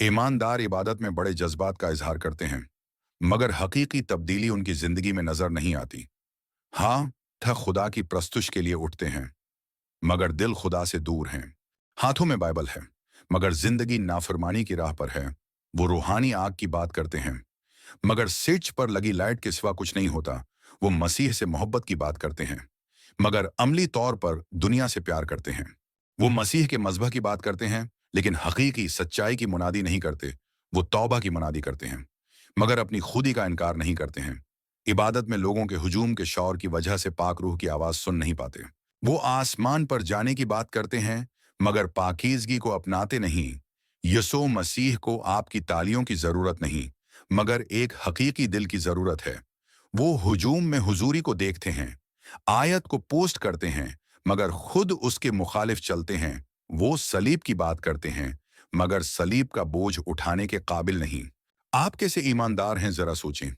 ईमानदार इबादत में बड़े जज्बात का इजहार करते हैं, मगर हकीकी तब्दीली उनकी जिंदगी में नजर नहीं आती। हाँ, थ खुदा की प्रस्तुश के लिए उठते हैं, मगर दिल खुदा से दूर हैं। हाथों में बाइबल है, मगर जिंदगी नाफरमानी की राह पर है। वो रूहानी आग की बात करते हैं, मगर स्विच पर लगी लाइट के सिवा कुछ नहीं होता। वो मसीह से मोहब्बत की बात करते हैं, मगर अमली तौर पर दुनिया से प्यार करते हैं। वो मसीह के मजहब की बात करते हैं, लेकिन हकीकी सच्चाई की मुनादी नहीं करते। वो तौबा की मुनादी करते हैं, मगर अपनी खुदी का इनकार नहीं करते हैं। इबादत में लोगों के हुजूम के शौर की वजह से पाक रूह की आवाज सुन नहीं पाते। वो आसमान पर जाने की बात करते हैं, मगर पाकीज़गी को अपनाते नहीं। यसो मसीह को आपकी तालियों की जरूरत नहीं, मगर एक हकीकी दिल की जरूरत है। वो हुजूम में हुजूरी को देखते हैं, आयत को पोस्ट करते हैं, मगर खुद उसके मुखालिफ चलते हैं। वो सलीब की बात करते हैं, मगर सलीब का बोझ उठाने के काबिल नहीं। आप कैसे ईमानदार हैं, जरा सोचें।